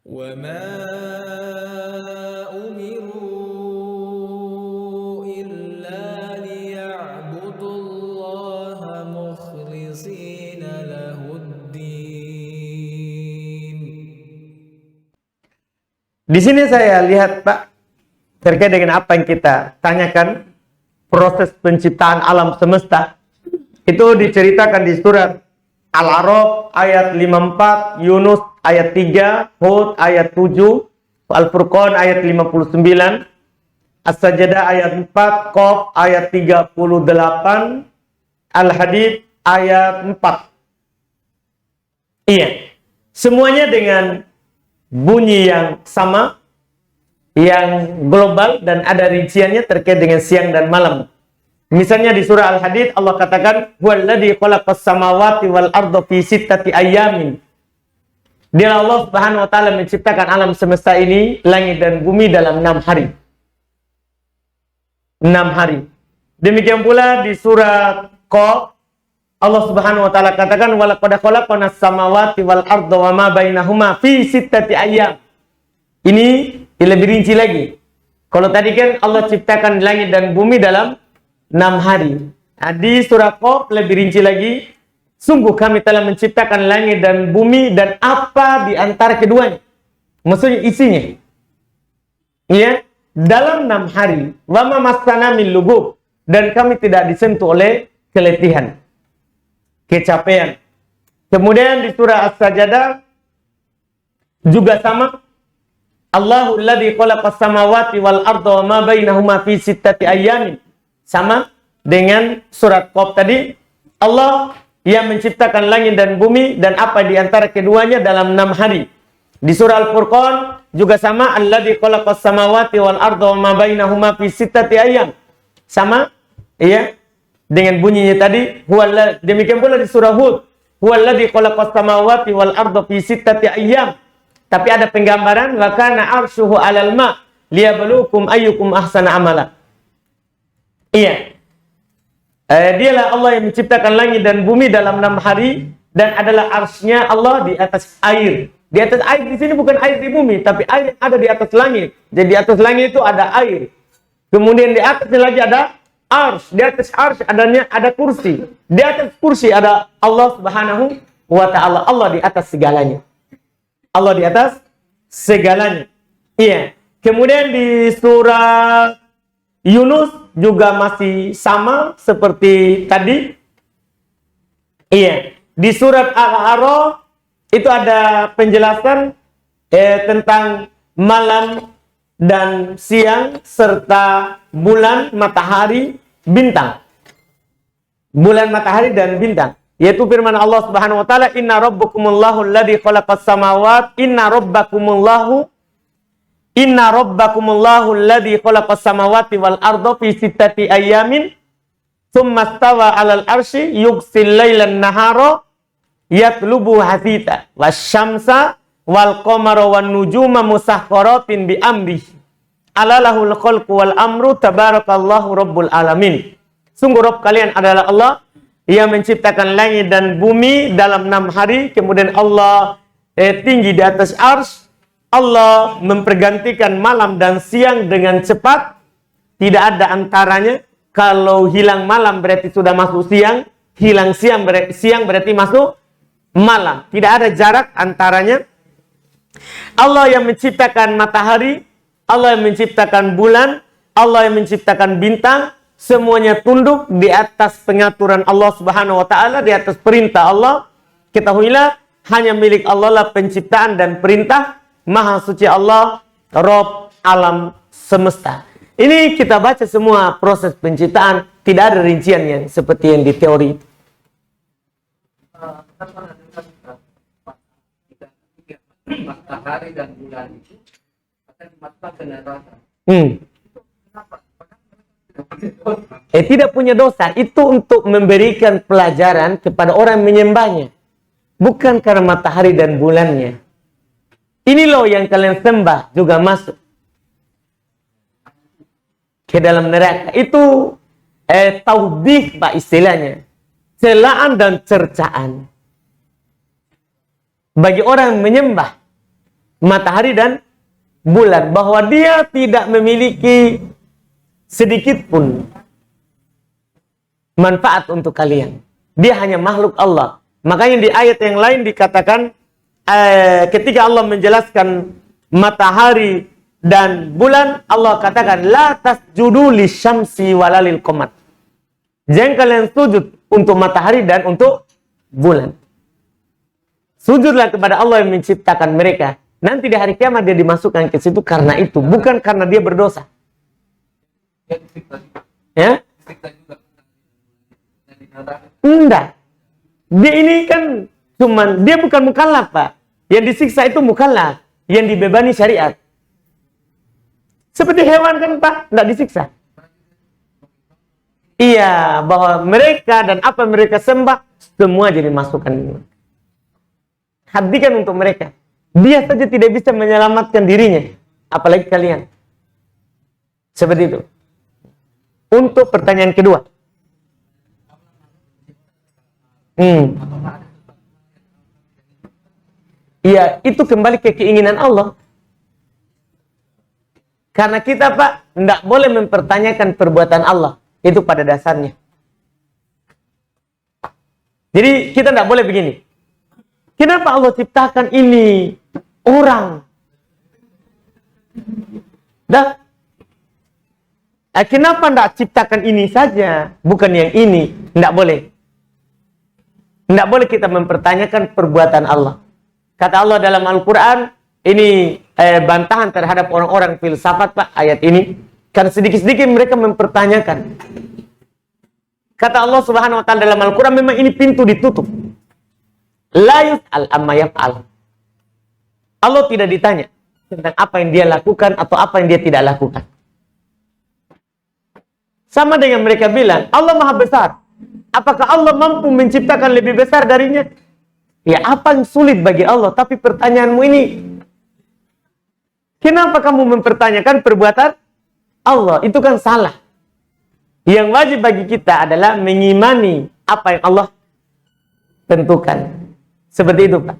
وما أمروا إلا ليعبدوا الله مخلصين له الدين. Di sini saya lihat, Pak, terkait dengan apa yang kita tanyakan, proses penciptaan alam semesta, itu diceritakan di surat Al-A'raf ayat 54, Yunus ayat 3, Hud ayat 7, Al-Furqan ayat 59, As-Sajdah ayat 4, Qaf ayat 38, Al-Hadid ayat 4. Iya, semuanya dengan bunyi yang sama, yang global, dan ada rinciannya terkait dengan siang dan malam. Misalnya di surah Al-Hadid Allah katakan, "Huwallazi khalaqas samawati wal arda fi sittati ayyamin." Dia Allah Subhanahu wa taala menciptakan alam semesta ini, langit dan bumi dalam 6 hari. 6 hari. Demikian pula di surat Qaf Allah Subhanahu wa taala katakan, "Wa laqad khalaqnas samawati wal arda wa ma bainahuma fi sittati ayyam." Ini lebih rinci lagi. Kalau tadi kan Allah ciptakan langit dan bumi dalam 6 hari. Nah, di surah Qaf lebih rinci lagi. Sungguh kami telah menciptakan langit dan bumi dan apa di antara keduanya. Maksudnya isinya. Ya, dalam 6 hari. Wa ma massana min lughub, dan kami tidak disentuh oleh keletihan, kecapean. Kemudian di surah As-Sajdah juga sama. Allahul ladzi khalaqas samawati wal arda wa ma bainahuma fi sittati ayyamin. Sama dengan surat Qaf tadi, Allah yang menciptakan langit dan bumi dan apa di antara keduanya dalam 6 hari. Di surah Al-Furqan juga sama, alladzi khalaqas samawati wal arda wa ma bainahuma fi sittati ayyam. Sama, iya, dengan bunyinya tadi. Demikian pula di surah Hud, huwallazi khalaqas samawati wal arda fi sittati ayyam. Tapi ada penggambaran, wa kana arshuhu 'alal ma' liyabluwakum ayyukum ahsana amala. Iya. Dialah Allah yang menciptakan langit dan bumi dalam 6 hari, dan adalah arsy-Nya Allah di atas air. Di atas air di sini bukan air di bumi, tapi air yang ada di atas langit. Jadi di atas langit itu ada air. Kemudian di atasnya lagi ada arsy. Di atas arsy ada kursi. Di atas kursi ada Allah Subhanahu wa taala. Allah di atas segalanya. Allah di atas segalanya. Iya. Kemudian di surat Yunus juga masih sama seperti tadi. Iya. Di surat Al-A'raf itu ada penjelasan tentang malam dan siang serta bulan, matahari, bintang. Bulan, matahari, dan bintang. Yaitu firman Allah Subhanahu wa taala, "Inna rabbakumullahu alladzi khalaqas samawati Inna rabbakumullahu alladzi khalaqas samawati wal arda fi sittati ayyamin tsumma stawa 'alal arsy yughsil lailan nahara yatlubu hasita wasyamsa wal qamara wan nujuma musakhkharatin bi amri ala lahul khalqu wal amru tabarakallahu rabbul alamin." Sungguh Rabb kalian adalah Allah yang menciptakan langit dan bumi dalam 6 hari. Kemudian Allah tinggi di atas arsy. Allah mempergantikan malam dan siang dengan cepat. Tidak ada antaranya. Kalau hilang malam berarti sudah masuk siang. Hilang siang berarti masuk malam. Tidak ada jarak antaranya. Allah yang menciptakan matahari, Allah yang menciptakan bulan, Allah yang menciptakan bintang. Semuanya tunduk di atas pengaturan Allah Subhanahu wa taala, di atas perintah Allah. Ketahuilah, hanya milik Allah lah penciptaan dan perintah. Maha suci Allah, Rabb alam semesta. Ini kita baca semua proses penciptaan, tidak ada rincian yang seperti yang di teori. Matahari dan bulan itu akan mata generasi. Tidak punya dosa. Itu untuk memberikan pelajaran kepada orang yang menyembahnya. Bukan karena matahari dan bulannya. Ini loh yang kalian sembah juga masuk ke dalam neraka. Itu taubih, Pak, istilahnya. Celaan dan cercaan. Bagi orang yang menyembah matahari dan bulan, bahwa dia tidak memiliki sedikit pun manfaat untuk kalian. Dia hanya makhluk Allah. Makanya di ayat yang lain dikatakan ketika Allah menjelaskan matahari dan bulan, Allah katakan la tasjudu lisyamsi walalil qamar. Jangan kalian sujud untuk matahari dan untuk bulan. Sujudlah kepada Allah yang menciptakan mereka. Nanti di hari kiamat dia dimasukkan ke situ karena itu, bukan karena dia berdosa. Ya? Enggak. Dia ini kan dia bukan mukallaf, Pak. Yang disiksa itu mukallaf, yang dibebani syariat. Seperti hewan kan, Pak, enggak disiksa. Iya, bahwa mereka dan apa mereka sembah semua jadi masukan. Hadikan untuk mereka. Dia saja tidak bisa menyelamatkan dirinya, apalagi kalian. Seperti itu. Untuk pertanyaan kedua. Iya, itu kembali ke keinginan Allah. Karena kita, Pak, tidak boleh mempertanyakan perbuatan Allah. Itu pada dasarnya. Jadi kita tidak boleh begini. Kenapa Allah ciptakan ini orang? Kenapa tidak ciptakan ini saja, bukan yang ini? Tidak boleh. Tidak boleh kita mempertanyakan perbuatan Allah. Kata Allah dalam Al-Quran, ini bantahan terhadap orang-orang filsafat, Pak, ayat ini. Karena sedikit-sedikit mereka mempertanyakan. Kata Allah Subhanahu wa taala dalam Al-Quran, memang ini pintu ditutup. La yus'al amma yaf'al. Allah tidak ditanya tentang apa yang dia lakukan atau apa yang dia tidak lakukan. Sama dengan mereka bilang, Allah Maha Besar. Apakah Allah mampu menciptakan lebih besar darinya? Ya, apa yang sulit bagi Allah? Tapi pertanyaanmu ini, kenapa kamu mempertanyakan perbuatan Allah? Itu kan salah. Yang wajib bagi kita adalah mengimani apa yang Allah tentukan. Seperti itu, Pak.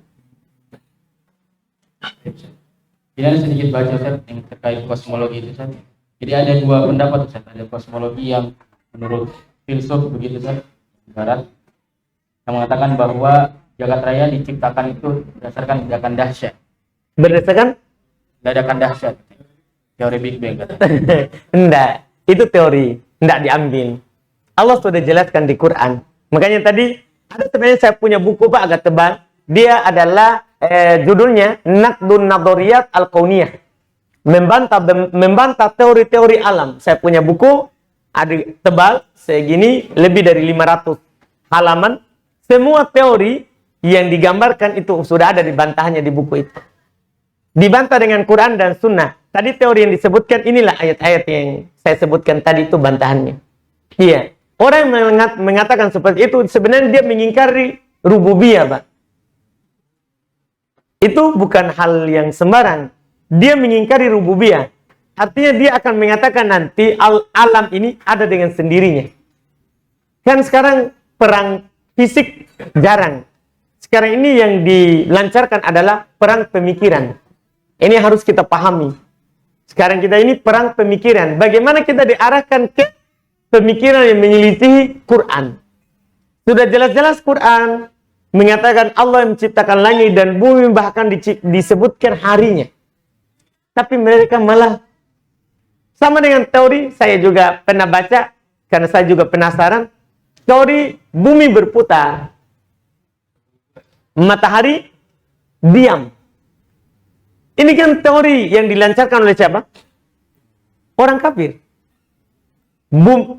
Ini ada sedikit baca, Ustaz, yang terkait kosmologi itu, Ustaz. Jadi ada dua pendapat, Ustaz. Ada kosmologi yang menurut filsuf begitu, Ustaz, Barat, yang mengatakan bahwa jagat raya diciptakan itu berdasarkan ledakan dahsyat. Berdasarkan? Ledakan dahsyat. Teori Big Bang. Enggak. Itu teori. Enggak diambil. Allah sudah jelaskan di Quran. Makanya tadi, ada sebenarnya saya punya buku, Pak, agak tebal. Dia adalah, judulnya Naqdun Nadoriyat Al-Kauniyah. Membantah teori-teori alam. Saya punya buku, ada tebal, segini, lebih dari 500 halaman. Semua teori yang digambarkan itu sudah ada di bantahannya di buku itu. Dibantah dengan Quran dan Sunnah. Tadi teori yang disebutkan, inilah ayat-ayat yang saya sebutkan tadi itu bantahannya. Iya. Orang yang mengatakan seperti itu, sebenarnya dia mengingkari rububiyah, Pak. Itu bukan hal yang sembarang. Dia mengingkari rububiyah. Artinya dia akan mengatakan nanti alam ini ada dengan sendirinya. Kan sekarang perang fisik jarang. Sekarang ini yang dilancarkan adalah perang pemikiran. Ini harus kita pahami. Sekarang kita ini perang pemikiran. Bagaimana kita diarahkan ke pemikiran yang menyelisihi Quran. Sudah jelas-jelas Quran mengatakan Allah yang menciptakan langit dan bumi, bahkan disebutkan harinya. Tapi mereka malah sama dengan teori, saya juga pernah baca, karena saya juga penasaran, teori bumi berputar, matahari diam. Ini kan teori yang dilancarkan oleh siapa? Orang kafir.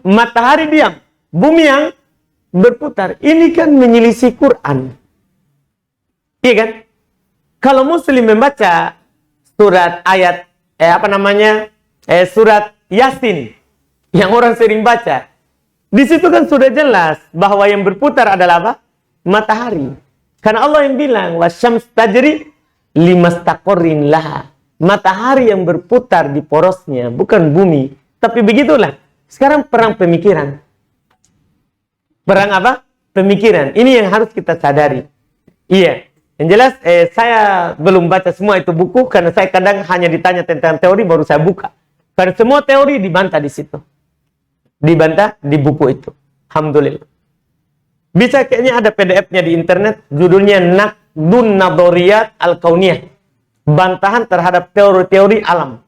Matahari diam, bumi yang berputar. Ini kan menyelisih Quran. Iya kan? Kalau Muslim membaca surat ayat surat Yasin yang orang sering baca, di situ kan sudah jelas bahwa yang berputar adalah apa? Matahari. Karena Allah yang bilang wasyams tajri limastaqorrin laha. Matahari yang berputar di porosnya, bukan bumi. Tapi begitulah. Sekarang perang pemikiran. Perang apa? Pemikiran. Ini yang harus kita sadari. Iya. Yang jelas, saya belum baca semua itu buku, karena saya kadang hanya ditanya tentang teori, baru saya buka. Karena semua teori dibantah di situ. Dibantah di buku itu. Alhamdulillah. Bisa kayaknya ada PDF-nya di internet, judulnya Naqdun Nadoriyat Al-Kauniyah. Bantahan terhadap teori-teori alam.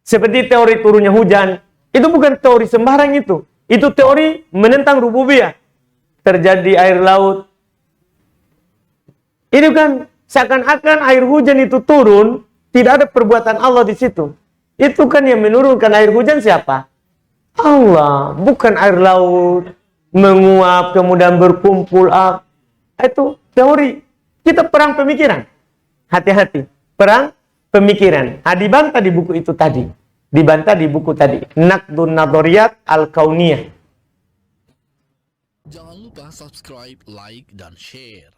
Seperti teori turunnya hujan. Itu bukan teori sembarang itu. Itu teori menentang rububiyah. Terjadi air laut. Ini kan seakan-akan air hujan itu turun, tidak ada perbuatan Allah di situ. Itu kan yang menurunkan air hujan siapa? Allah, bukan air laut menguap kemudian berkumpul. Itu teori. Kita perang pemikiran. Hati-hati, perang pemikiran. Dibantah di buku itu tadi. Dibantah di buku tadi. Naqdun Nadoriyat Al-Kauniyah. Jangan lupa subscribe, like, dan share.